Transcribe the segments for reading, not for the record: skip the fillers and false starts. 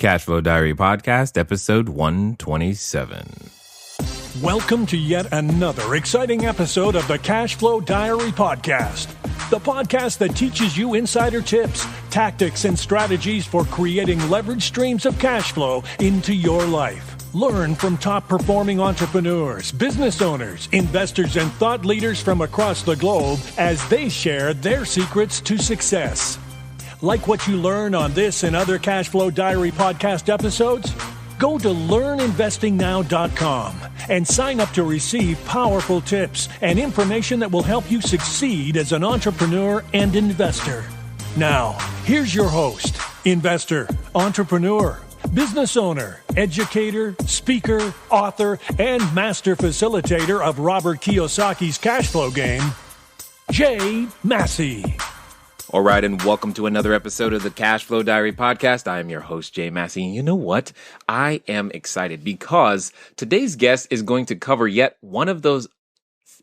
Cash Flow Diary Podcast, episode 127. Welcome to yet another exciting episode of the Cash Flow Diary Podcast, the podcast that teaches you insider tips, tactics, and strategies for creating leverage streams of cash flow into your life. Learn from top-performing entrepreneurs, business owners, investors, and thought leaders from across the globe as they share their secrets to success. Like what you learn on this and other Cash Flow Diary podcast episodes? Go to learninvestingnow.com and sign up to receive powerful tips and information that will help you succeed as an entrepreneur and investor. Now, here's your host, investor, entrepreneur, business owner, educator, speaker, author, and master facilitator of Robert Kiyosaki's cash flow game, Jay Massey. All right, and welcome to another episode of the Cash Flow Diary Podcast. I am your host, Jay Massey. And you know what? I am excited because today's guest is going to cover yet one of those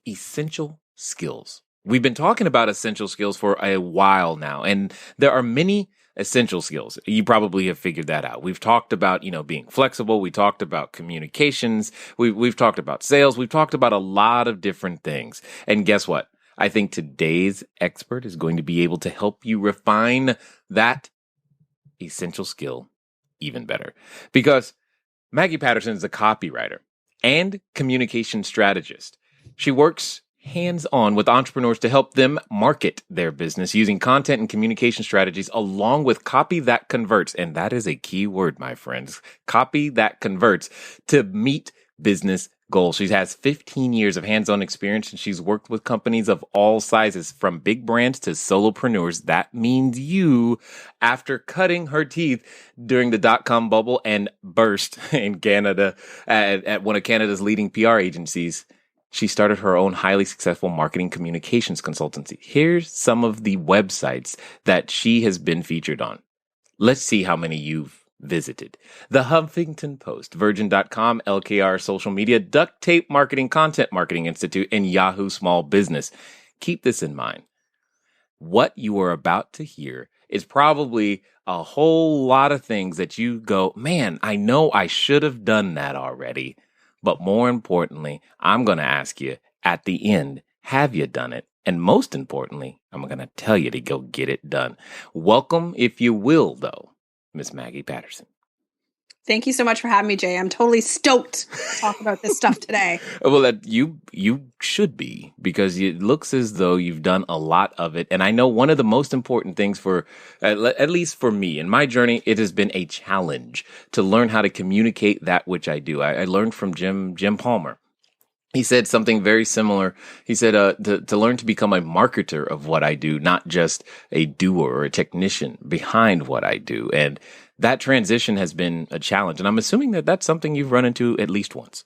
essential skills. We've been talking about essential skills for a while now, and there are many essential skills. You probably have figured that out. We've talked about, being flexible. We talked about communications. We've talked about sales. We've talked about a lot of different things. And guess what? I think today's expert is going to be able to help you refine that essential skill even better. Because Maggie Patterson is a copywriter and communication strategist. She works hands-on with entrepreneurs to help them market their business using content and communication strategies along with copy that converts. And that is a key word, my friends. Copy that converts to meet business goals. She has 15 years of hands-on experience, and she's worked with companies of all sizes, from big brands to solopreneurs. That means you. After cutting her teeth during the dot-com bubble and burst in Canada at one of Canada's leading PR agencies, she started her own highly successful marketing communications consultancy. Here's some of the websites that she has been featured on. Let's see how many you've visited. The Huffington Post, Virgin.com, LKR Social Media, Duct Tape Marketing, Content Marketing Institute, and Yahoo Small Business. Keep this in mind. What you are about to hear is probably a whole lot of things that you go, man, I know I should have done that already. But more importantly, I'm going to ask you at the end, have you done it? And most importantly, I'm going to tell you to go get it done. Welcome, if you will, though, Miss Maggie Patterson. Thank you so much for having me, Jay. I'm totally stoked to talk about this stuff today. Well, you should be, because it looks as though you've done a lot of it. And I know one of the most important things for, at least for me in my journey, it has been a challenge to learn how to communicate that which I do. I learned from Jim Palmer. He said something very similar. He said to learn to become a marketer of what I do, not just a doer or a technician behind what I do. And that transition has been a challenge. And I'm assuming that that's something you've run into at least once.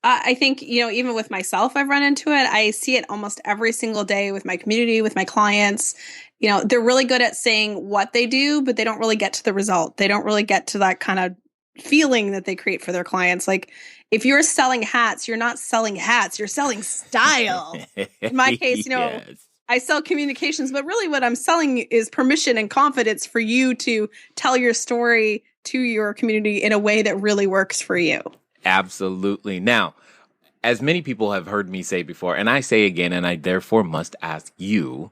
I think, even with myself, I've run into it. I see it almost every single day with my community, with my clients. They're really good at saying what they do, but they don't really get to the result. They don't really get to that kind of feeling that they create for their clients. Like, if you're selling hats, you're not selling hats, you're selling style. In my case, Yes. I sell communications, but really what I'm selling is permission and confidence for you to tell your story to your community in a way that really works for you. Absolutely. Now, as many people have heard me say before, and I say again, and I therefore must ask you,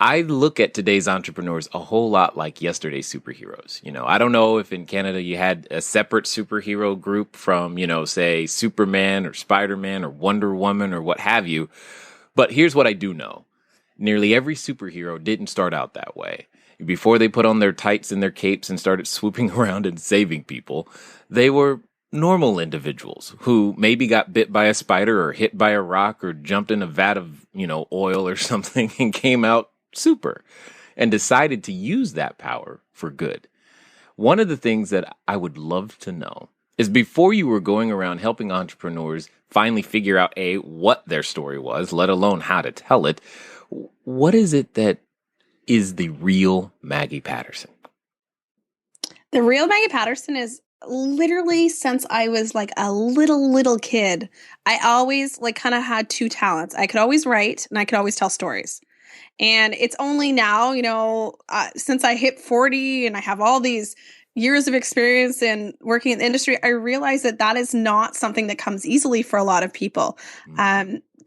I look at today's entrepreneurs a whole lot like yesterday's superheroes. I don't know if in Canada you had a separate superhero group from, say Superman or Spider-Man or Wonder Woman or what have you. But here's what I do know. Nearly every superhero didn't start out that way. Before they put on their tights and their capes and started swooping around and saving people, they were normal individuals who maybe got bit by a spider or hit by a rock or jumped in a vat of, oil or something and came out super and decided to use that power for good. One of the things that I would love to know is, before you were going around helping entrepreneurs finally figure out what their story was, let alone how to tell it, what is it that is the real Maggie Patterson? The real Maggie Patterson is literally, since I was like a little kid, I always kind of had two talents. I could always write and I could always tell stories. And it's only now, since I hit 40 and I have all these years of experience in working in the industry, I realize that that is not something that comes easily for a lot of people.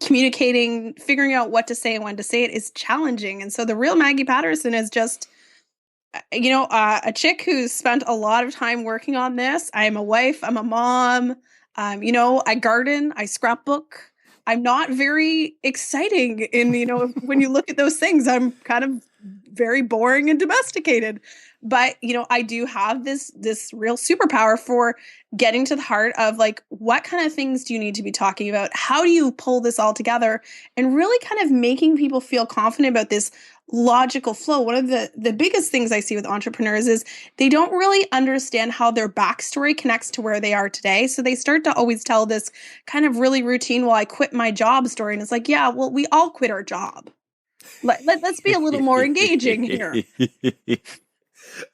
Communicating, figuring out what to say and when to say it is challenging. And so the real Maggie Patterson is just, a chick who's spent a lot of time working on this. I'm a wife, I'm a mom, I garden, I scrapbook. I'm not very exciting when you look at those things. I'm kind of very boring and domesticated. But, I do have this real superpower for getting to the heart of like, what kind of things do you need to be talking about? How do you pull this all together? And really kind of making people feel confident about this logical flow. One of the biggest things I see with entrepreneurs is they don't really understand how their backstory connects to where they are today. So they start to always tell this kind of really routine, well, I quit my job story. And it's like, yeah, well, we all quit our job. Let's be a little more engaging here.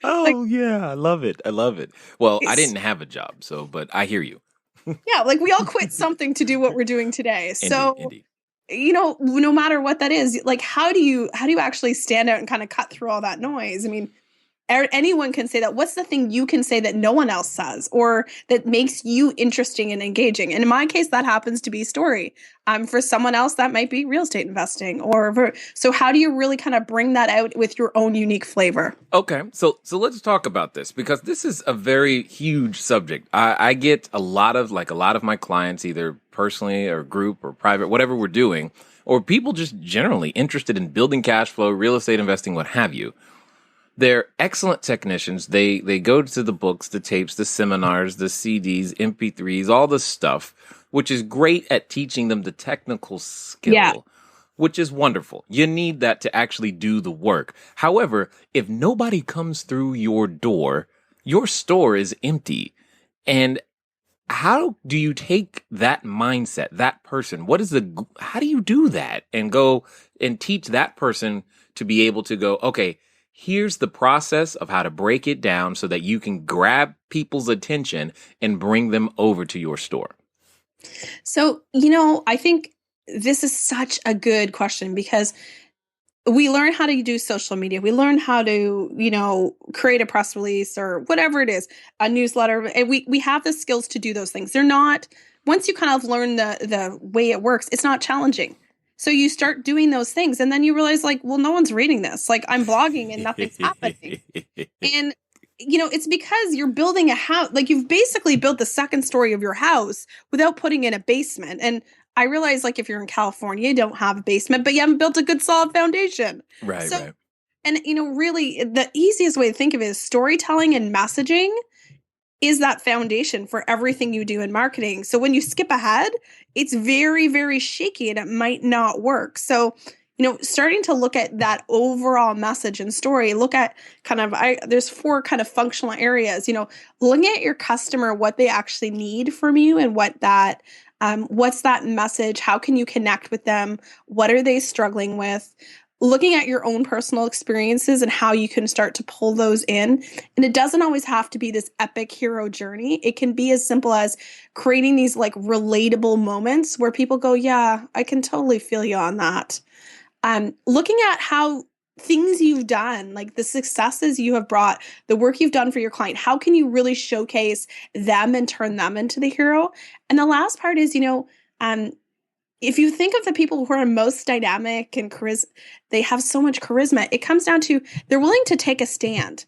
Oh, yeah. I love it. I love it. Well, I didn't have a job, but I hear you. Yeah, like we all quit something to do what we're doing today. So, Indeed. No matter what that is, like how do you actually stand out and kind of cut through all that noise? I mean, anyone can say that. What's the thing you can say that no one else says or that makes you interesting and engaging? And in my case, that happens to be story. For someone else, that might be real estate investing so how do you really kind of bring that out with your own unique flavor? Okay. So let's talk about this because this is a very huge subject. I get a lot of my clients, either personally or group or private, whatever we're doing, or people just generally interested in building cash flow, real estate investing, what have you. They're excellent technicians. They go to the books, the tapes, the seminars, the CDs, MP3s, all the stuff, which is great at teaching them the technical skill, which is wonderful. You need that to actually do the work. However, if nobody comes through your door, your store is empty. And how do you take that mindset, that person? How do you do that and go and teach that person to be able to go, okay, here's the process of how to break it down so that you can grab people's attention and bring them over to your store? So, I think this is such a good question because we learn how to do social media. We learn how to, create a press release or whatever it is, a newsletter. And we have the skills to do those things. They're not, once you kind of learn the way it works, it's not challenging. So you start doing those things and then you realize like, well, no one's reading this. Like I'm blogging and nothing's happening. And, it's because you're building a house. Like you've basically built the second story of your house without putting in a basement. And I realize like if you're in California, you don't have a basement, but you haven't built a good solid foundation. Right. And, really the easiest way to think of it is storytelling and messaging is that foundation for everything you do in marketing. So when you skip ahead, it's very, very shaky and it might not work. So, starting to look at that overall message and story, look at there's 4 kind of functional areas, looking at your customer, what they actually need from you and what's that message? How can you connect with them? What are they struggling with? Looking at your own personal experiences and how you can start to pull those in. And it doesn't always have to be this epic hero journey. It can be as simple as creating these like relatable moments where people go, yeah, I can totally feel you on that. Looking at how things you've done, like the successes you have brought, the work you've done for your client, how can you really showcase them and turn them into the hero? And the last part is, if you think of the people who are most dynamic and they have so much charisma, it comes down to they're willing to take a stand.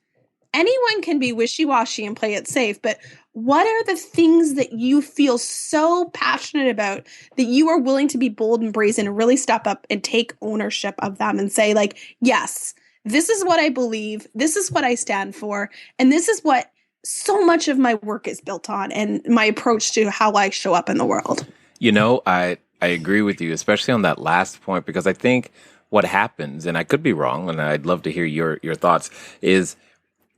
Anyone can be wishy-washy and play it safe, but what are the things that you feel so passionate about that you are willing to be bold and brazen and really step up and take ownership of them and say like, yes, this is what I believe, this is what I stand for, and this is what so much of my work is built on and my approach to how I show up in the world. I agree with you, especially on that last point, because I think what happens, and I could be wrong, and I'd love to hear your thoughts, is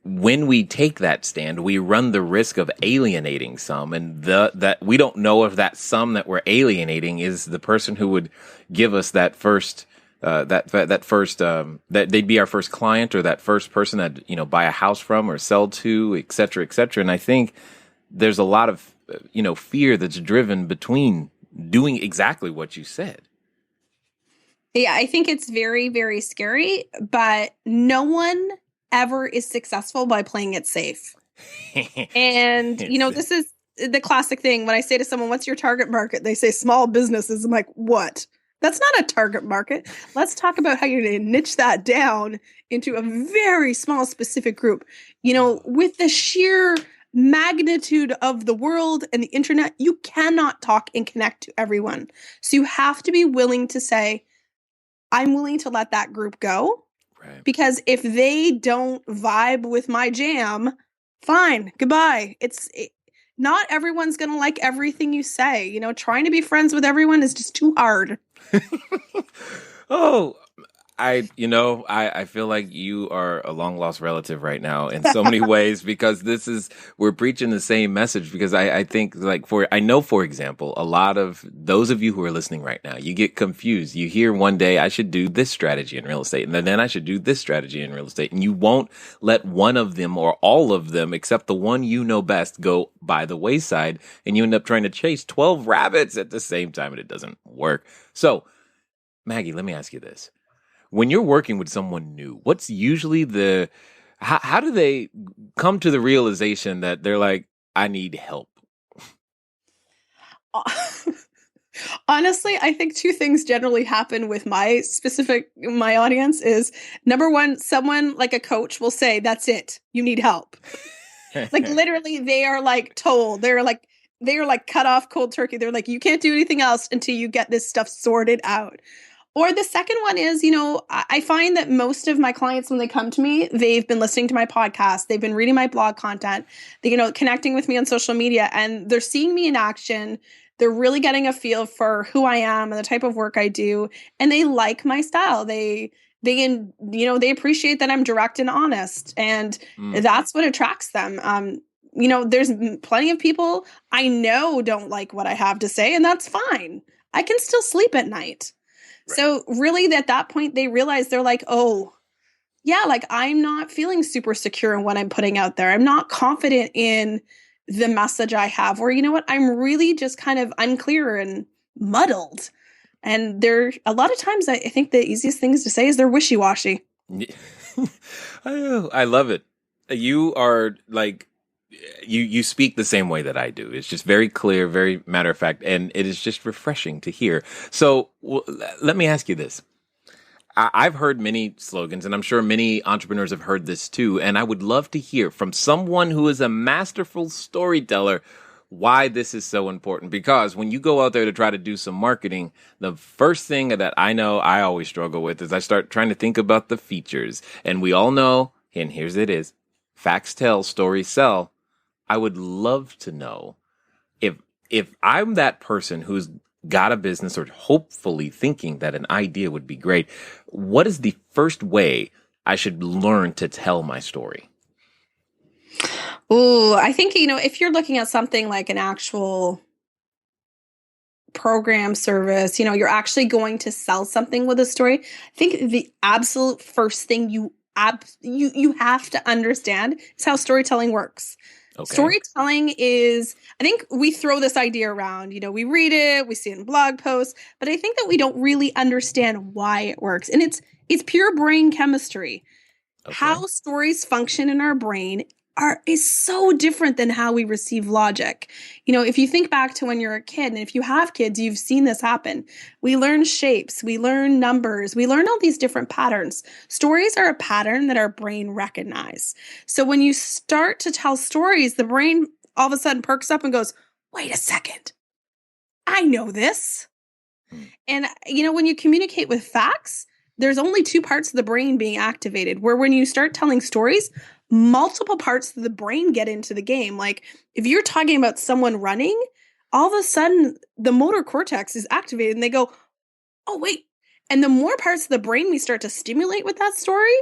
when we take that stand, we run the risk of alienating some, and that we don't know if that some that we're alienating is the person who would give us that first that they'd be our first client or that first person that buy a house from or sell to, et cetera, et cetera. And I think there's a lot of fear that's driven between doing exactly what you said. Yeah, I think it's very, very scary, but no one ever is successful by playing it safe. And, this is the classic thing. When I say to someone, what's your target market? They say small businesses. I'm like, what? That's not a target market. Let's talk about how you're going to niche that down into a very small specific group. With the sheer magnitude of the world and the internet, you cannot talk and connect to everyone. So you have to be willing to say, I'm willing to let that group go. Right. Because if they don't vibe with my jam, fine, goodbye. Not everyone's going to like everything you say. Trying to be friends with everyone is just too hard. Oh, I feel like you are a long lost relative right now in so many ways, because we're preaching the same message. Because I think, like, for example, a lot of those of you who are listening right now, you get confused. You hear one day I should do this strategy in real estate, and then I should do this strategy in real estate. And you won't let one of them or all of them, except the one you know best, go by the wayside. And you end up trying to chase 12 rabbits at the same time, and it doesn't work. So, Maggie, let me ask you this. When you're working with someone new, what's usually how do they come to the realization that they're like, I need help? Honestly, I think two things generally happen with my audience is, number one, someone like a coach will say, that's it, you need help. Like literally they are like told, they're like cut off cold turkey. They're like, you can't do anything else until you get this stuff sorted out. Or the second one is, I find that most of my clients, when they come to me, they've been listening to my podcast, they've been reading my blog content, they, connecting with me on social media, and they're seeing me in action. They're really getting a feel for who I am and the type of work I do, and they like my style. They appreciate that I'm direct and honest, and that's what attracts them. There's plenty of people I know don't like what I have to say, and that's fine. I can still sleep at night. Right. So really at that point, they realize, they're like, oh, yeah, like I'm not feeling super secure in what I'm putting out there. I'm not confident in the message I have, or I'm really just kind of unclear and muddled. And a lot of times I think the easiest things to say is they're wishy-washy. I love it. You are like, you speak the same way that I do. It's just very clear, very matter of fact, and it is just refreshing to hear. So let me ask you this. I've heard many slogans, and I'm sure many entrepreneurs have heard this too, and I would love to hear from someone who is a masterful storyteller why this is so important. Because when you go out there to try to do some marketing, the first thing that I know I always struggle with is I start trying to think about the features. And we all know, and here's it is, facts tell, stories sell. I would love to know if I'm that person who's got a business or hopefully thinking that an idea would be great, what is the first way I should learn to tell my story? Oh, I think, if you're looking at something like an actual program, service, you're actually going to sell something with a story, I think the absolute first thing you have to understand is how storytelling works. Okay. Storytelling is, I think we throw this idea around, we read it, we see it in blog posts, but I think that we don't really understand why it works. And it's pure brain chemistry. Okay. How stories function in our brain is so different than how we receive logic. If you think back to when you're a kid, and if you have kids, you've seen this happen. We learn shapes, we learn numbers, we learn all these different patterns. Stories are a pattern that our brain recognizes. So when you start to tell stories, the brain all of a sudden perks up and goes, wait a second, I know this. And, when you communicate with facts, there's only two parts of the brain being activated, where when you start telling stories, multiple parts of the brain get into the game. Like if you're talking about someone running, all of a sudden the motor cortex is activated and they go, oh, wait. And the more parts of the brain we start to stimulate with that story,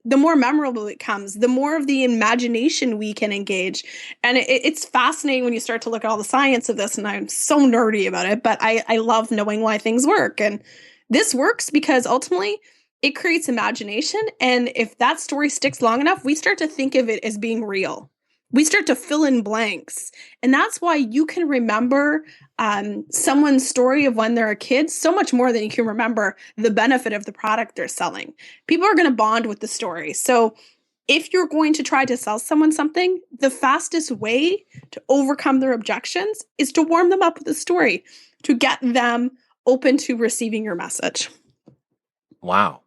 the more memorable it becomes, the more of the imagination we can engage. And it's fascinating when you start to look at all the science of this, and I'm so nerdy about it, but I love knowing why things work. And this works because ultimately it creates imagination. And if that story sticks long enough, we start to think of it as being real. We start to fill in blanks. And that's why you can remember someone's story of when they're a kid so much more than you can remember the benefit of the product they're selling. People are going to bond with the story. So if you're going to try to sell someone something, the fastest way to overcome their objections is to warm them up with a story, to get them open to receiving your message. Wow.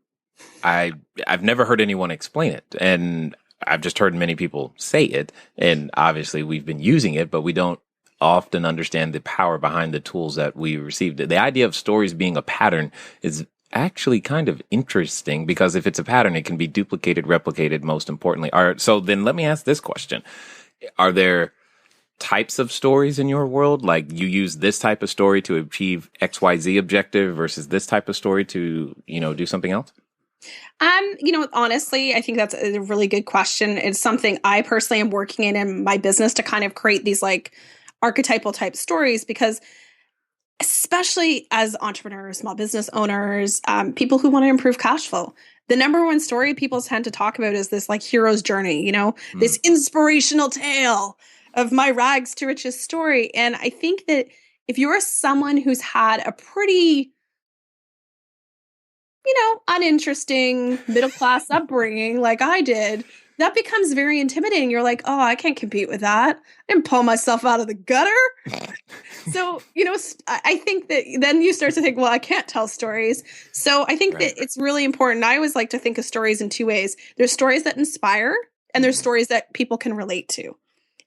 I've never heard anyone explain it, and I've just heard many people say it, and obviously we've been using it, but we don't often understand the power behind the tools that we received. The idea of stories being a pattern is actually kind of interesting, because if it's a pattern, it can be duplicated, replicated, most importantly. All right, so then let me ask this question. Are there types of stories in your world? Like, you use this type of story to achieve XYZ objective versus this type of story to, do something else? Honestly, I think that's a really good question. It's something I personally am working in my business to kind of create these like archetypal type stories, because especially as entrepreneurs, small business owners, people who want to improve cash flow, the number one story people tend to talk about is this like hero's journey, this inspirational tale of my rags to riches story. And I think that if you're someone who's had a pretty, uninteresting middle-class upbringing like I did, that becomes very intimidating. You're like, oh, I can't compete with that. I didn't pull myself out of the gutter. So, I think that then you start to think, well, I can't tell stories. So I think that it's really important. I always like to think of stories in two ways. There's stories that inspire, and there's stories that people can relate to.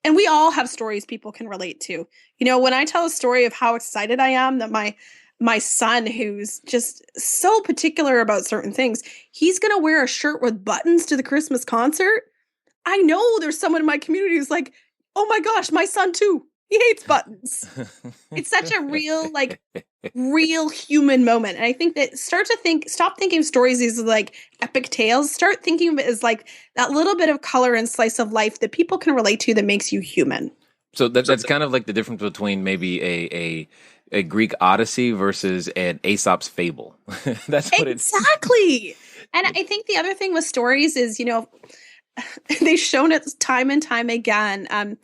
And we all have stories people can relate to. When I tell a story of how excited I am that my son, who's just so particular about certain things, he's going to wear a shirt with buttons to the Christmas concert. I know there's someone in my community who's like, oh my gosh, my son too. He hates buttons. It's such a real human moment. And I think that stop thinking of stories as like epic tales. Start thinking of it as like that little bit of color and slice of life that people can relate to that makes you human. So that's kind of like the difference between maybe a Greek Odyssey versus an Aesop's fable. That's what it's exactly. And I think the other thing with stories is, they've shown it time and time again.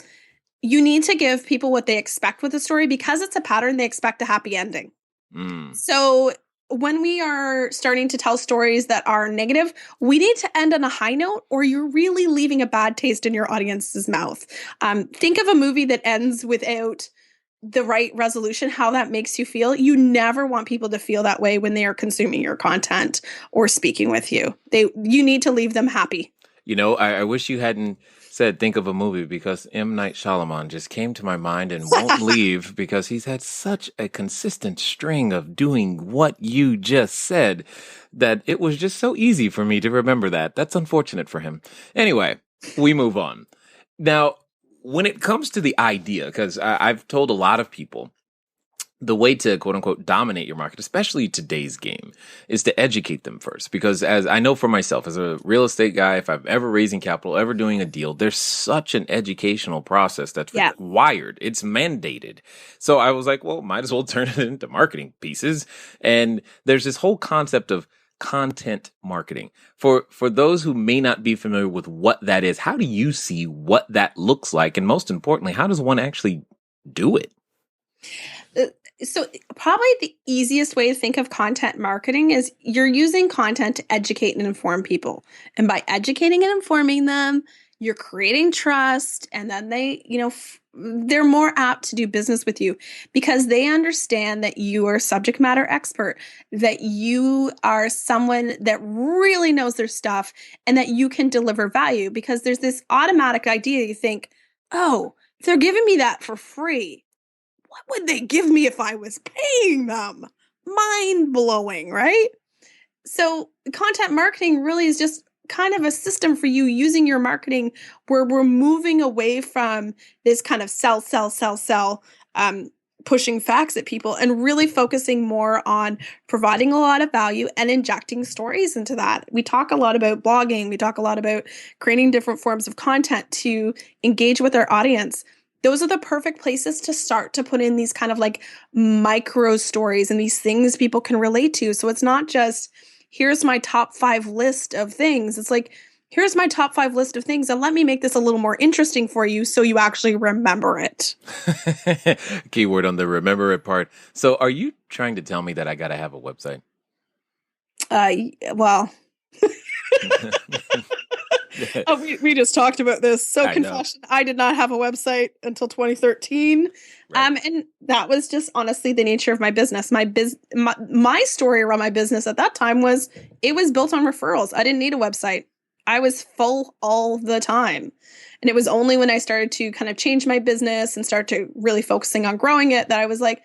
You need to give people what they expect with a story, because it's a pattern. They expect a happy ending. So when we are starting to tell stories that are negative, we need to end on a high note, or you're really leaving a bad taste in your audience's mouth. Think of a movie that ends without the right resolution, how that makes you feel. You never want people to feel that way when they are consuming your content or speaking with you. You need to leave them happy. I wish you hadn't said think of a movie, because M. Night Shyamalan just came to my mind and won't leave, because he's had such a consistent string of doing what you just said that it was just so easy for me to remember that. That's unfortunate for him. Anyway, we move on. Now, when it comes to the idea, because I've told a lot of people, the way to quote unquote dominate your market, especially today's game, is to educate them first. Because as I know for myself, as a real estate guy, if I'm ever raising capital, ever doing a deal, there's such an educational process that's required. It's mandated. So I was like, well, might as well turn it into marketing pieces. And there's this whole concept of content marketing. For those who may not be familiar with what that is, how do you see what that looks like? And most importantly, how does one actually do it? So probably the easiest way to think of content marketing is you're using content to educate and inform people. And by educating and informing them, you're creating trust, and then they, they're more apt to do business with you, because they understand that you are a subject matter expert, that you are someone that really knows their stuff, and that you can deliver value, because there's this automatic idea. You think, oh, if they're giving me that for free, what would they give me if I was paying them? Mind blowing, right? So content marketing really is just kind of a system for you using your marketing, where we're moving away from this kind of sell, pushing facts at people, and really focusing more on providing a lot of value and injecting stories into that. We talk a lot about blogging. We talk a lot about creating different forms of content to engage with our audience. Those are the perfect places to start to put in these kind of like micro stories and these things people can relate to. So it's not just, here's my top 5 list of things. It's like, here's my top 5 list of things, and let me make this a little more interesting for you so you actually remember it. Keyword on the remember it part. So are you trying to tell me that I got to have a website? Well... We just talked about this. So I confession, I did not have a website until 2013. Right. And that was just honestly the nature of my business. My story around my business at that time was it was built on referrals. I didn't need a website. I was full all the time. And it was only when I started to kind of change my business and start to really focusing on growing it that I was like,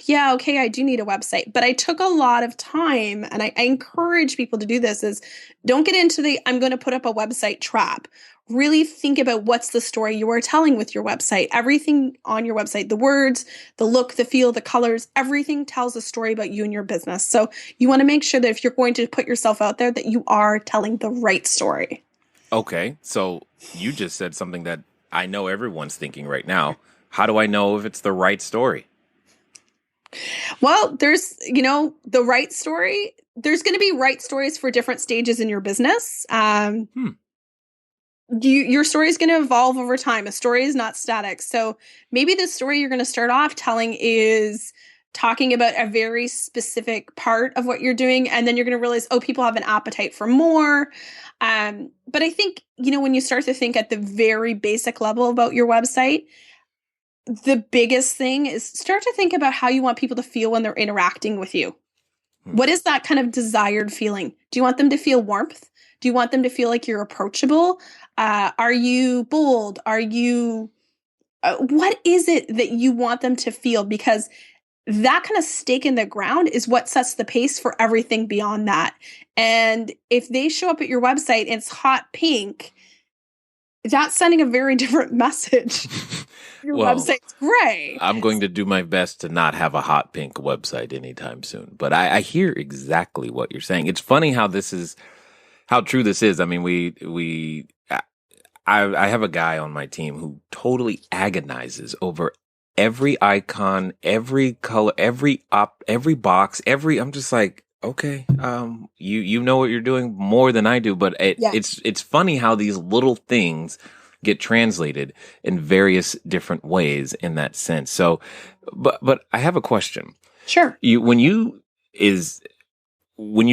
yeah, okay, I do need a website. But I took a lot of time, and I encourage people to do this, is don't get into the I'm going to put up a website trap. Really think about what's the story you are telling with your website. Everything on your website, the words, the look, the feel, the colors, everything tells a story about you and your business. So you want to make sure that if you're going to put yourself out there, that you are telling the right story. Okay, so you just said something that I know everyone's thinking right now. How do I know if it's the right story? Well, there's, the right story. There's going to be right stories for different stages in your business. Your story is going to evolve over time. A story is not static. So maybe the story you're going to start off telling is talking about a very specific part of what you're doing. And then you're going to realize, oh, people have an appetite for more. But I think, when you start to think at the very basic level about your website, the biggest thing is start to think about how you want people to feel when they're interacting with you. What is that kind of desired feeling? Do you want them to feel warmth? Do you want them to feel like you're approachable? Are you bold? Are you, what is it that you want them to feel? Because that kind of stake in the ground is what sets the pace for everything beyond that. And if they show up at your website and it's hot pink, that's sending a very different message. Your website's gray. I'm going to do my best to not have a hot pink website anytime soon. But I hear exactly what you're saying. It's funny how true this is. I mean, I have a guy on my team who totally agonizes over every icon, every color, every box, I'm just like, okay, you know what you're doing more than I do, but it's funny how these little things get translated in various different ways in that sense. So, but I have a question. Sure. When you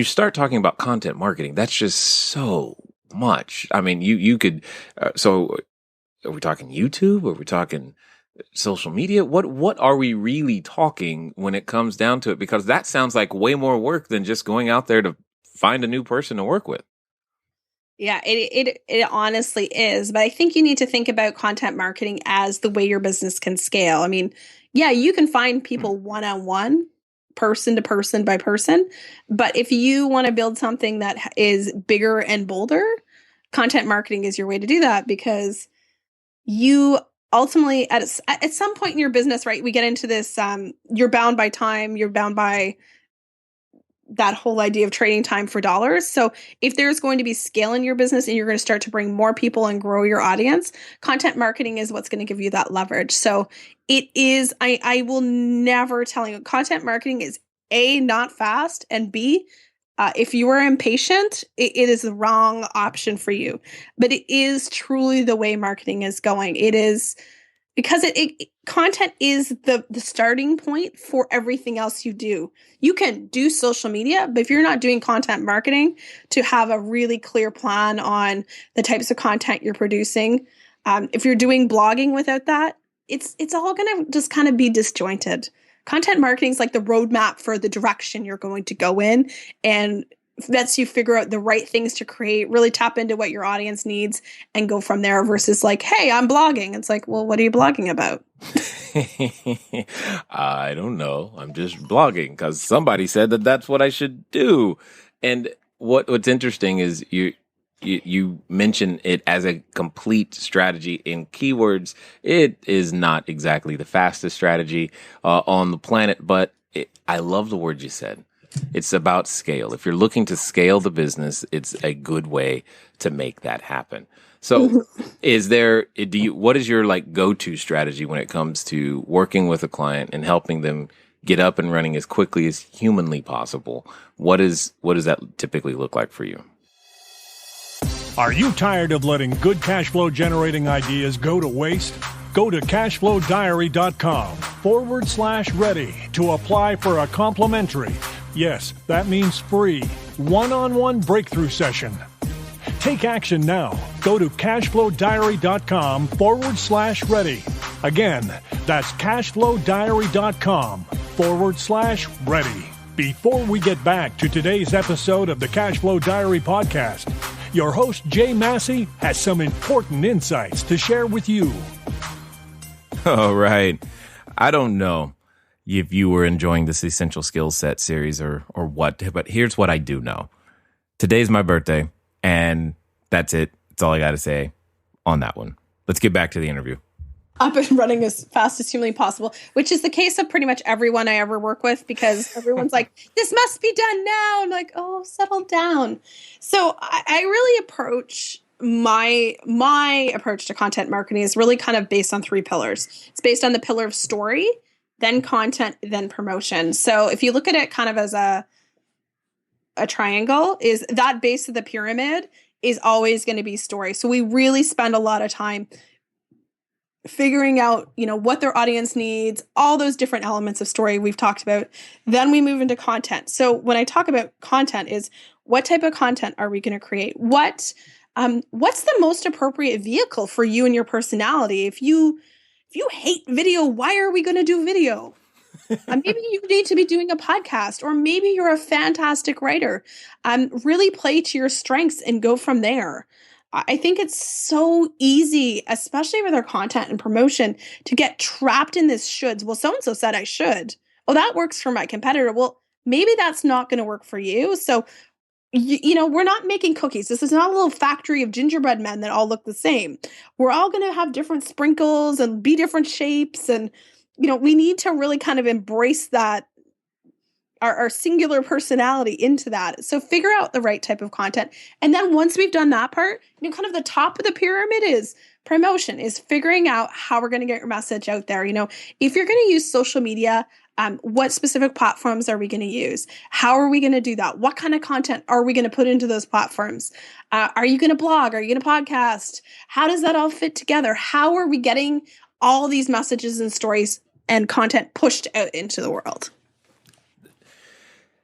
start talking about content marketing, that's just so much. I mean, you could. So, are we talking YouTube? Are we talking social media? What are we really talking when it comes down to it? Because that sounds like way more work than just going out there to find a new person to work with. Yeah, it honestly is. But I think you need to think about content marketing as the way your business can scale. I mean, yeah, you can find people one-on-one, person to person by person. But if you want to build something that is bigger and bolder, content marketing is your way to do that, because you ultimately at some point in your business, right, we get into this, you're bound by time, you're bound by that whole idea of trading time for dollars. So if there's going to be scale in your business and you're going to start to bring more people and grow your audience, content marketing is what's going to give you that leverage. So it is, I will never tell you, content marketing is A, not fast, and B, if you are impatient, it is the wrong option for you. But it is truly the way marketing is going. It is because content is the starting point for everything else you do. You can do social media, but if you're not doing content marketing to have a really clear plan on the types of content you're producing, if you're doing blogging without that, it's all going to just kind of be disjointed. Content marketing is like the roadmap for the direction you're going to go in, and lets you figure out the right things to create, really tap into what your audience needs and go from there, versus like, hey, I'm blogging. It's like, well, what are you blogging about? I don't know. I'm just blogging because somebody said that that's what I should do. And what's interesting is you mention it as a complete strategy. In keywords, it is not exactly the fastest strategy on the planet, but I love the word you said. It's about scale. If you're looking to scale the business, it's a good way to make that happen. So what is your like go-to strategy when it comes to working with a client and helping them get up and running as quickly as humanly possible? What does that typically look like for you? Are you tired of letting good cash flow generating ideas go to waste? Go to CashFlowDiary.com/ready to apply for a complimentary, yes, that means free, one-on-one breakthrough session. Take action now. Go to cashflowdiary.com/ready. Again, that's cashflowdiary.com/ready. Before we get back to today's episode of the Cash Flow Diary podcast, your host, Jay Massey, has some important insights to share with you. All right. I don't know if you were enjoying this Essential Skills Set series or what, but here's what I do know. Today's my birthday, and that's it. That's all I got to say on that one. Let's get back to the interview. I've been running as fast as humanly possible, which is the case of pretty much everyone I ever work with, because everyone's like, this must be done now. I'm like, oh, settle down. So I really approach my approach to content marketing is really kind of based on 3 pillars. It's based on the pillar of story, then content, then promotion. So if you look at it kind of as a triangle, is that base of the pyramid is always going to be story. So we really spend a lot of time figuring out, what their audience needs, all those different elements of story we've talked about. Then we move into content. So when I talk about content is what type of content are we going to create? What's the most appropriate vehicle for you and your personality? If you hate video, why are we going to do video? Maybe you need to be doing a podcast, or maybe you're a fantastic writer. Really play to your strengths and go from there. I think it's so easy, especially with our content and promotion, to get trapped in this shoulds. Well, so-and-so said I should. Oh, that works for my competitor. Well, maybe that's not going to work for you. So, we're not making cookies. This is not a little factory of gingerbread men that all look the same. We're all going to have different sprinkles and be different shapes. And, we need to really kind of embrace that, our singular personality into that. So figure out the right type of content. And then once we've done that part, kind of the top of the pyramid is promotion, is figuring out how we're going to get your message out there. If you're going to use social media, what specific platforms are we going to use? How are we going to do that? What kind of content are we going to put into those platforms? Are you going to blog? Are you going to podcast? How does that all fit together? How are we getting all these messages and stories and content pushed out into the world?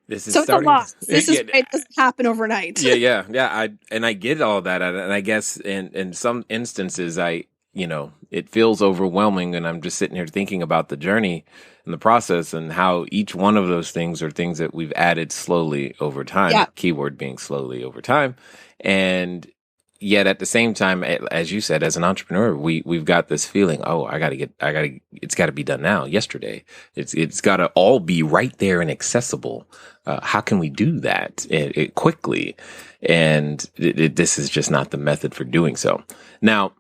This is so starting. It's a lot. It doesn't happen overnight. Yeah. I get all that, and I guess in some instances, it feels overwhelming, and I'm just sitting here thinking about the journey and the process, and how each one of those things are things that we've added slowly over time. Yeah. Keyword being slowly over time, and yet at the same time, as you said, as an entrepreneur, we've got this feeling, it's got to be done now, yesterday. It's got to all be right there and accessible. How can we do that quickly? And this is just not the method for doing so. Now,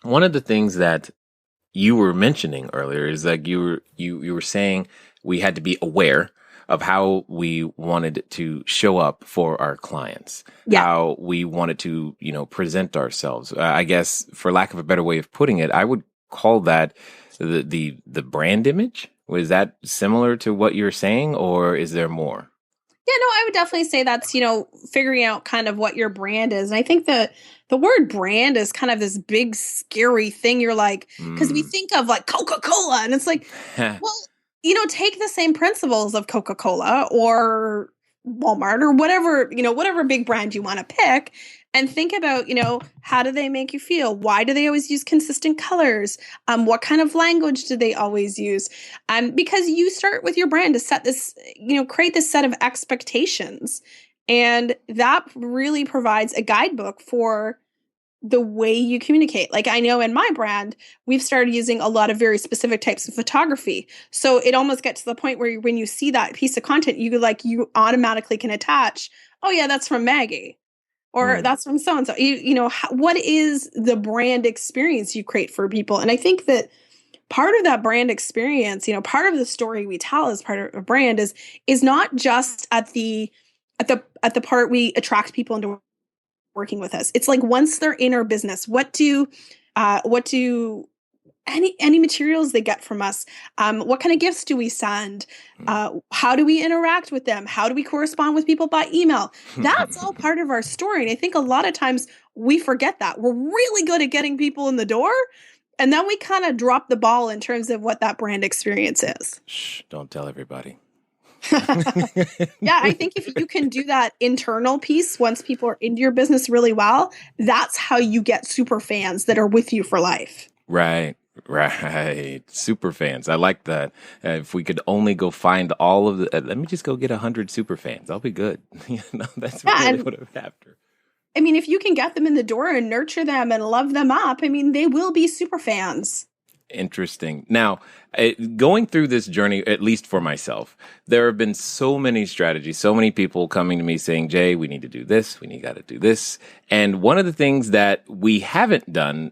one of the things that you were mentioning earlier is that you were saying we had to be aware of how we wanted to show up for our clients, how we wanted to, present ourselves. I guess, for lack of a better way of putting it, I would call that the brand image. Was that similar to what you're saying, or is there more? Yeah, no, I would definitely say that's, figuring out kind of what your brand is. And I think the word brand is kind of this big, scary thing. You're like, because we think of like Coca-Cola, and it's like, well, take the same principles of Coca-Cola or Walmart or whatever big brand you want to pick, and think about, how do they make you feel? Why do they always use consistent colors? What kind of language do they always use? Because you start with your brand to set this, create this set of expectations. And that really provides a guidebook for the way you communicate. Like, I know in my brand, we've started using a lot of very specific types of photography. So it almost gets to the point where when you see that piece of content, you automatically can attach, oh yeah, that's from Maggie, or that's from so-and-so. What is the brand experience you create for people? And I think that part of that brand experience, part of the story we tell as part of a brand is not just at the part we attract people into working with us. It's like, once they're in our business, what do any materials they get from us? What kind of gifts do we send? How do we interact with them? How do we correspond with people by email? That's all part of our story. And I think a lot of times we forget that. We're really good at getting people in the door, and then we kind of drop the ball in terms of what that brand experience is. Shh, don't tell everybody. Yeah, I think if you can do that internal piece, once people are into your business really well, that's how you get super fans that are with you for life. Right. Right. Super fans. I like that. If we could only go find all of the, let me just go get 100 super fans. I'll be good. That's Yeah, really and what I'm after. I mean, if you can get them in the door and nurture them and love them up, I mean, they will be super fans. Interesting. Now, going through this journey, at least for myself, there have been so many strategies, so many people coming to me saying, Jay, we need to do this. We got to do this. And one of the things that we haven't done,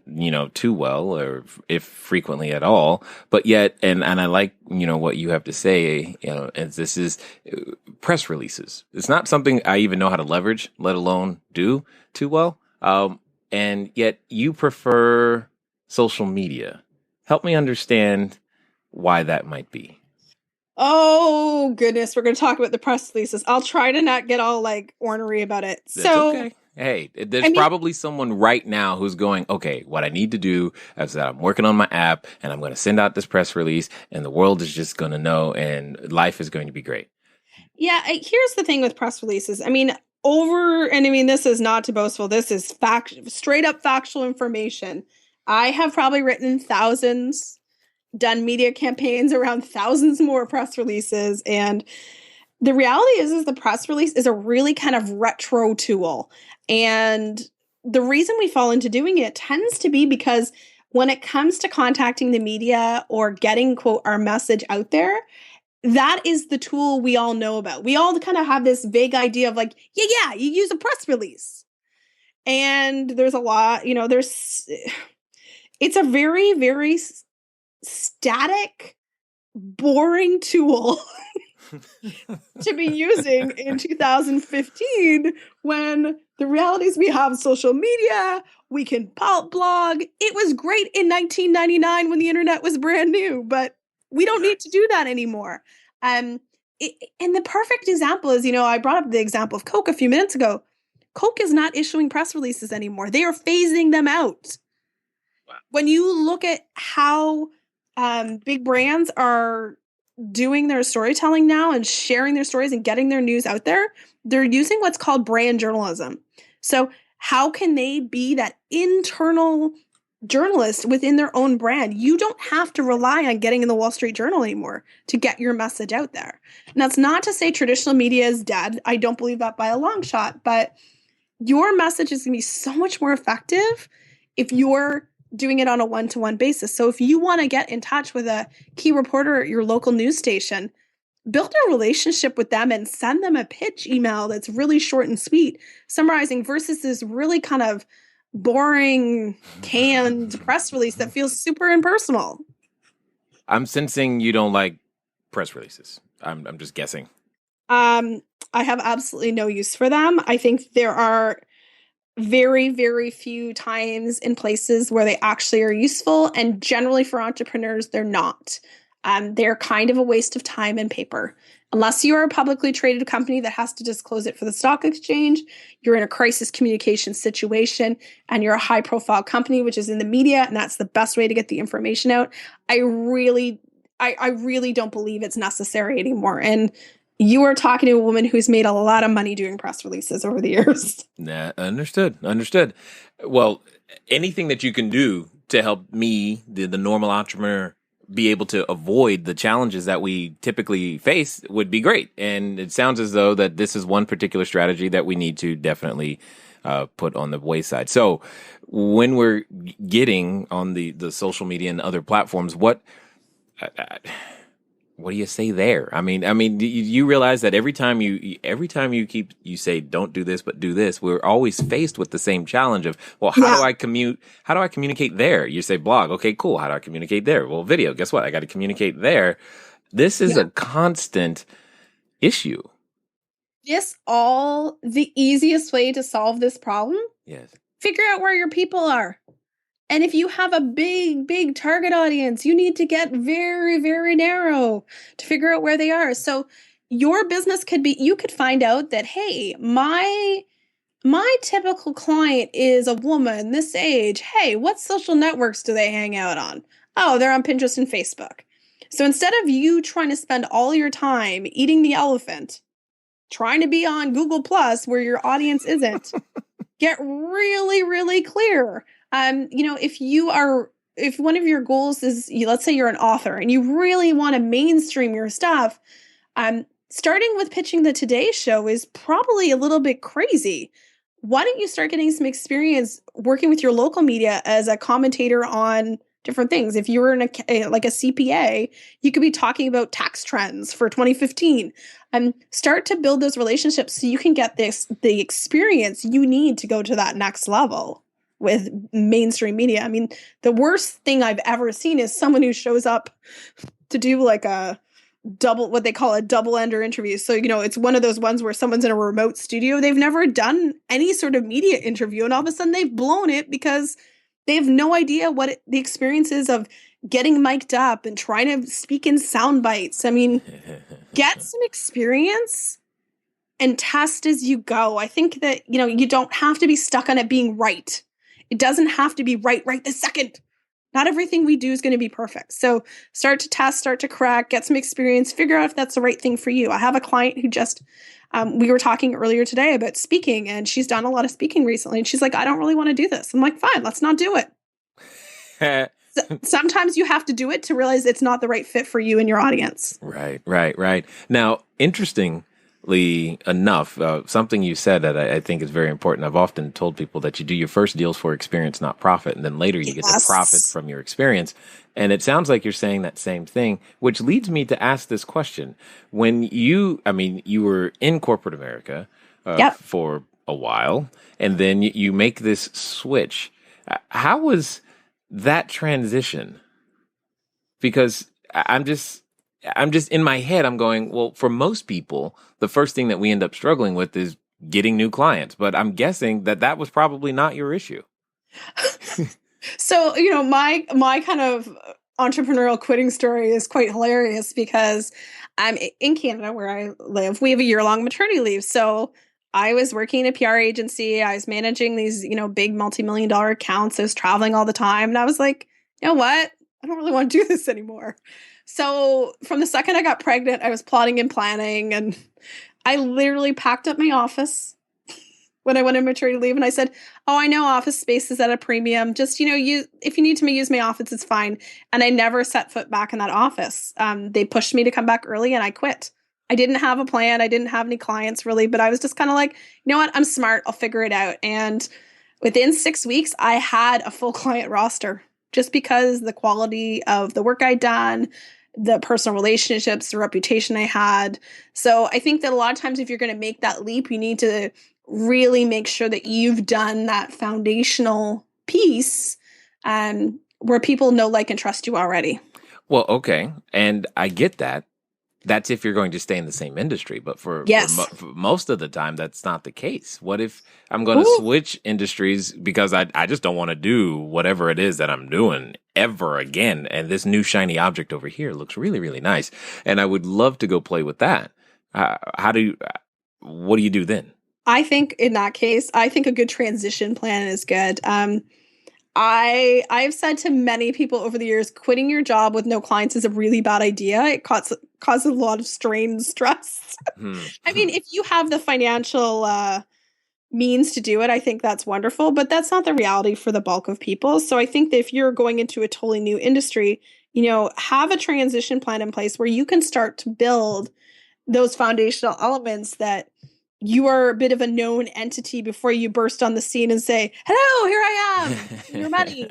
too well, or if frequently at all, but yet, and I like, what you have to say, as this is press releases. It's not something I even know how to leverage, let alone do too well. And yet you prefer social media. Help me understand why that might be. Oh, goodness. We're going to talk about the press releases. I'll try to not get all ornery about it. That's okay. Hey, there's probably someone right now who's going, okay, what I need to do is that I'm working on my app and I'm going to send out this press release and the world is just going to know and life is going to be great. Yeah, here's the thing with press releases. This is not to boastful. This is straight up factual information. I have probably written thousands, done media campaigns around thousands more press releases. And the reality is the press release is a really kind of retro tool. And the reason we fall into doing it tends to be because when it comes to contacting the media or getting, quote, our message out there, that is the tool we all know about. We all kind of have this vague idea of you use a press release. And there's a lot, it's a very, very static, boring tool to be using in 2015 when the reality is we have social media, we can blog. It was great in 1999 when the internet was brand new, but we don't need to do that anymore. And the perfect example is, I brought up the example of Coke a few minutes ago. Coke is not issuing press releases anymore. They are phasing them out. When you look at how big brands are doing their storytelling now and sharing their stories and getting their news out there, they're using what's called brand journalism. So how can they be that internal journalist within their own brand? You don't have to rely on getting in the Wall Street Journal anymore to get your message out there. And that's not to say traditional media is dead. I don't believe that by a long shot, but your message is going to be so much more effective if you're doing it on a one-to-one basis. So if you want to get in touch with a key reporter at your local news station, build a relationship with them and send them a pitch email that's really short and sweet, summarizing versus this really kind of boring, canned press release that feels super impersonal. I'm sensing you don't like press releases. I'm just guessing. I have absolutely no use for them. I think there are very, very few times and places where they actually are useful. And generally for entrepreneurs, they're not. They're kind of a waste of time and paper. Unless you are a publicly traded company that has to disclose it for the stock exchange, you're in a crisis communication situation, and you're a high profile company, which is in the media, and that's the best way to get the information out. I really don't believe it's necessary anymore. And you are talking to a woman who's made a lot of money doing press releases over the years. Nah, understood. Well, anything that you can do to help me, the normal entrepreneur, be able to avoid the challenges that we typically face would be great. And it sounds as though that this is one particular strategy that we need to definitely put on the wayside. So when we're getting on the social media and other platforms, what do you say there? I mean, you realize that every time you say don't do this but do this, we're always faced with the same challenge of, well, how do I communicate there? You say blog, okay, cool. How do I communicate there? Well, video, guess what? I got to communicate there. This is a constant issue. Yes, the easiest way to solve this problem? Yes. Figure out where your people are. And if you have a big, big target audience, you need to get very, very narrow to figure out where they are. So your business you could find out that, hey, my typical client is a woman this age. Hey, what social networks do they hang out on? Oh, they're on Pinterest and Facebook. So instead of you trying to spend all your time eating the elephant, trying to be on Google Plus where your audience isn't, get really, really clear. If one of your goals is, let's say you're an author and you really want to mainstream your stuff, starting with pitching the Today Show is probably a little bit crazy. Why don't you start getting some experience working with your local media as a commentator on different things? If you were like a CPA, you could be talking about tax trends for 2015. Start to build those relationships so you can get the experience you need to go to that next level with mainstream media. I mean, the worst thing I've ever seen is someone who shows up to do like what they call a double ender interview. So, it's one of those ones where someone's in a remote studio. They've never done any sort of media interview. And all of a sudden they've blown it because they have no idea what the experience is of getting mic'd up and trying to speak in sound bites. I mean, get some experience and test as you go. I think that, you don't have to be stuck on it being right. It doesn't have to be right this second. Not everything we do is going to be perfect. So start to test, start to crack, get some experience, figure out if that's the right thing for you. I have a client who just, we were talking earlier today about speaking, and she's done a lot of speaking recently. And she's like, I don't really want to do this. I'm like, fine, let's not do it. Sometimes you have to do it to realize it's not the right fit for you and your audience. Right. Now, interestingly enough, something you said that I think is very important. I've often told people that you do your first deals for experience, not profit. And then later you get the profit from your experience. And it sounds like you're saying that same thing, which leads me to ask this question. When you were in corporate America for a while, and then you make this switch. How was that transition? Because I'm just in my head, I'm going, well, for most people, the first thing that we end up struggling with is getting new clients. But I'm guessing that was probably not your issue. So, my kind of entrepreneurial quitting story is quite hilarious because I'm in Canada where I live. We have a year-long maternity leave. So I was working in a PR agency. I was managing these, big multi-million-dollar accounts. I was traveling all the time. And I was like, you know what? I don't really want to do this anymore. So from the second I got pregnant, I was plotting and planning. And I literally packed up my office when I went on maternity leave. And I said, oh, I know office space is at a premium. Just, if you need to use my office, it's fine. And I never set foot back in that office. They pushed me to come back early and I quit. I didn't have a plan. I didn't have any clients really, but I was just kind of like, you know what? I'm smart. I'll figure it out. And within 6 weeks, I had a full client roster just because the quality of the work I'd done, the personal relationships, the reputation I had. So I think that a lot of times if you're going to make that leap, you need to really make sure that you've done that foundational piece where people know, like, and trust you already. Well, okay. And I get that. That's if you're going to stay in the same industry. But for most of the time, that's not the case. What if I'm going to switch industries because I just don't want to do whatever it is that I'm doing ever again? And this new shiny object over here looks really, really nice. And I would love to go play with that. What do you do then? I think in that case, a good transition plan is good. I've said to many people over the years, quitting your job with no clients is a really bad idea. It causes a lot of strain and stress. I mean, if you have the financial means to do it, I think that's wonderful, but that's not the reality for the bulk of people. So I think that if you're going into a totally new industry, have a transition plan in place where you can start to build those foundational elements that you are a bit of a known entity before you burst on the scene and say, hello, here I am, your money.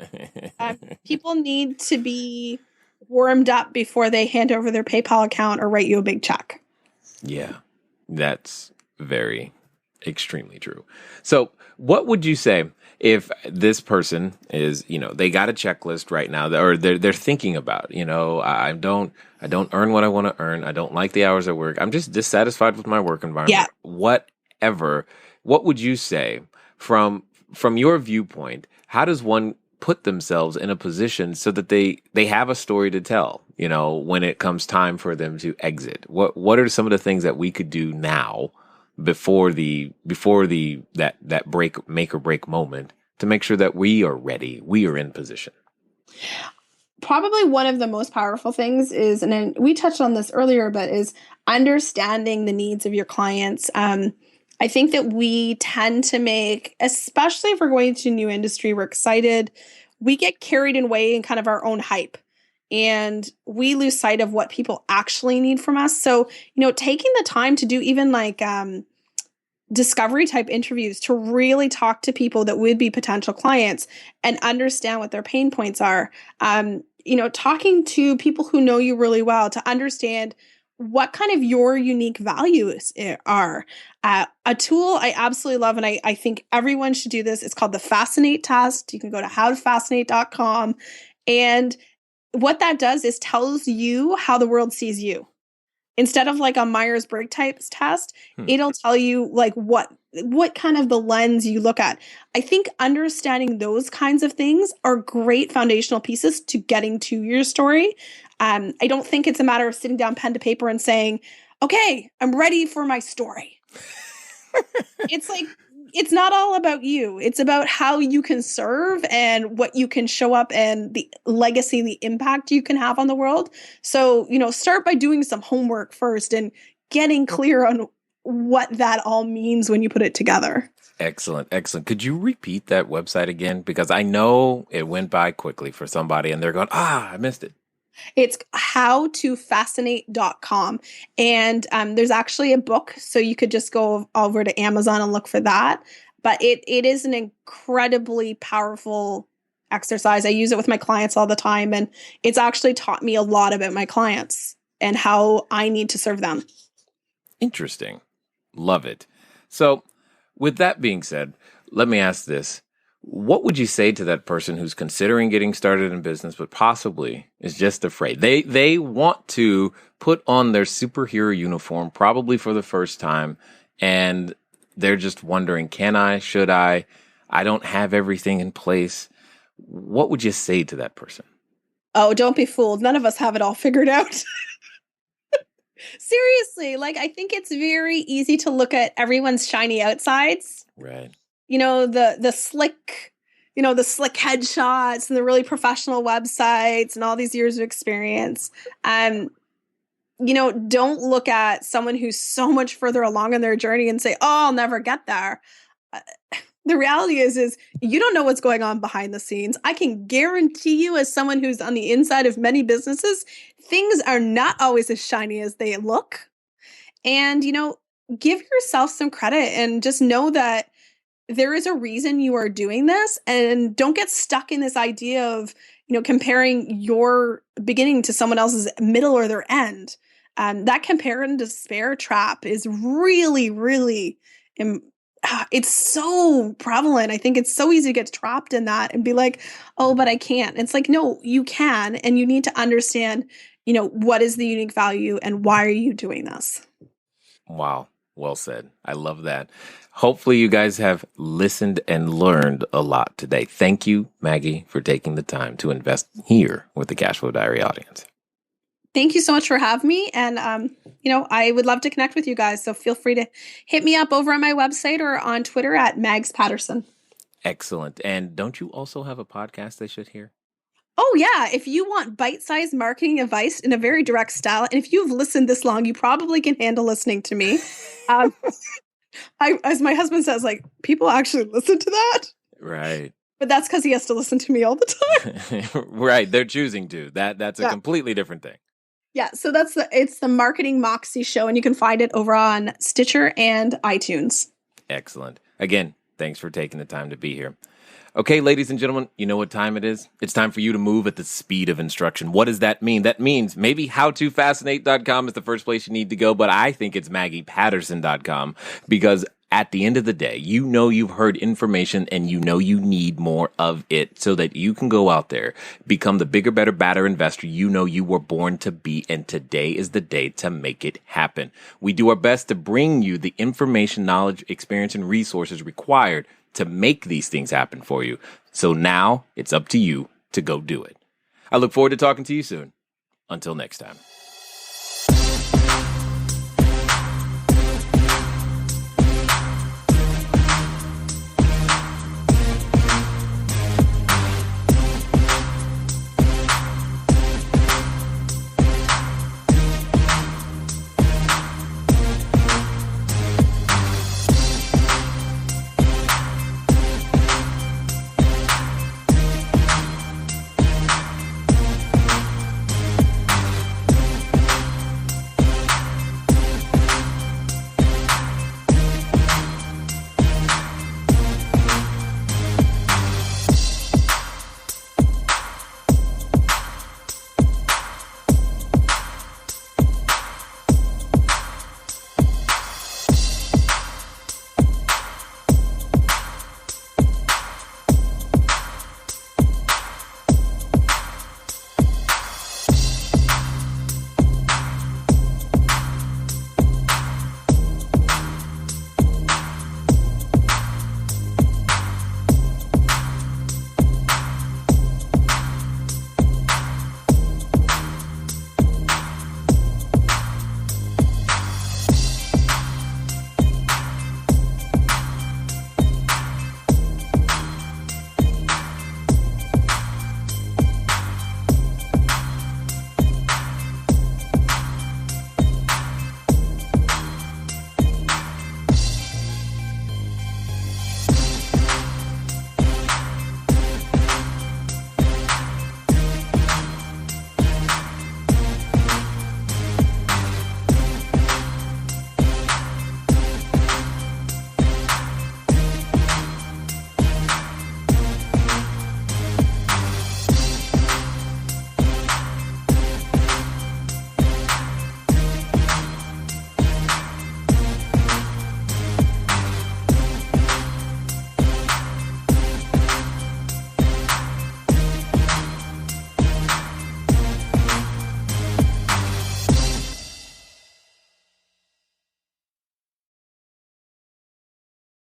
People need to be warmed up before they hand over their PayPal account or write you a big check. Yeah, that's very extremely true. So what would you say if this person is, they got a checklist right now, or they're thinking about, I don't earn what I want to earn. I don't like the hours I work. I'm just dissatisfied with my work environment. Yeah. Whatever. What would you say from your viewpoint? How does one put themselves in a position so that they have a story to tell, when it comes time for them to exit? What are some of the things that we could do now before that make or break moment to make sure that we are ready, we are in position? probably one of the most powerful things is, and then we touched on this earlier, but is understanding the needs of your clients. I think that we tend to make, especially if we're going to a new industry, we're excited, we get carried away in kind of our own hype. And we lose sight of what people actually need from us. So, taking the time to do even like discovery type interviews to really talk to people that would be potential clients and understand what their pain points are. Talking to people who know you really well to understand what kind of your unique values are. A tool I absolutely love, and I think everyone should do this. It's called the Fascinate test. You can go to howtofascinate.com. And what that does is tells you how the world sees you. Instead of like a Myers-Briggs type test, it'll tell you like what kind of the lens you look at. I think understanding those kinds of things are great foundational pieces to getting to your story. I don't think it's a matter of sitting down pen to paper and saying, okay, I'm ready for my story. It's like, it's not all about you. It's about how you can serve and what you can show up and the legacy, the impact you can have on the world. So, start by doing some homework first and getting clear on what that all means when you put it together. Excellent. Excellent. Could you repeat that website again? Because I know it went by quickly for somebody and they're going, I missed it. It's howtofascinate.com. And there's actually a book, so you could just go over to Amazon and look for that. But it is an incredibly powerful exercise. I use it with my clients all the time, and it's actually taught me a lot about my clients and how I need to serve them. Interesting. Love it. So with that being said, let me ask this. What would you say to that person who's considering getting started in business, but possibly is just afraid? They want to put on their superhero uniform, probably for the first time, and they're just wondering, can I, should I don't have everything in place. What would you say to that person? Oh, don't be fooled. None of us have it all figured out. Seriously, I think it's very easy to look at everyone's shiny outsides. Right. The slick, the slick headshots and the really professional websites and all these years of experience. Don't look at someone who's so much further along in their journey and say, oh, I'll never get there. The reality is you don't know what's going on behind the scenes. I can guarantee you, as someone who's on the inside of many businesses, things are not always as shiny as they look. And, give yourself some credit and just know that there is a reason you are doing this, and don't get stuck in this idea of, comparing your beginning to someone else's middle or their end. That compare and despair trap is really, really, it's so prevalent. I think it's so easy to get trapped in that and be like, oh, but I can't. It's like, no, you can. And you need to understand, what is the unique value and why are you doing this? Wow. Well said. I love that. Hopefully you guys have listened and learned a lot today. Thank you, Maggie, for taking the time to invest here with the Cash Flow Diary audience. Thank you so much for having me. And, I would love to connect with you guys. So feel free to hit me up over on my website or on Twitter at Maggie Patterson. Excellent. And don't you also have a podcast they should hear? Oh, yeah. If you want bite-sized marketing advice in a very direct style, and if you've listened this long, you probably can handle listening to me. As my husband says, people actually listen to that. Right. But that's because he has to listen to me all the time. Right. They're choosing to. That's a completely different thing. Yeah. So it's the Marketing Moxie Show, and you can find it over on Stitcher and iTunes. Excellent. Again, thanks for taking the time to be here. Okay, ladies and gentlemen, you know what time it is? It's time for you to move at the speed of instruction. What does that mean? That means maybe howtofascinate.com is the first place you need to go, but I think it's MaggiePatterson.com, because at the end of the day, you've heard information and you need more of it so that you can go out there, become the bigger, better, badder investor you were born to be, and today is the day to make it happen. We do our best to bring you the information, knowledge, experience, and resources required to make these things happen for you. So now it's up to you to go do it. I look forward to talking to you soon. Until next time.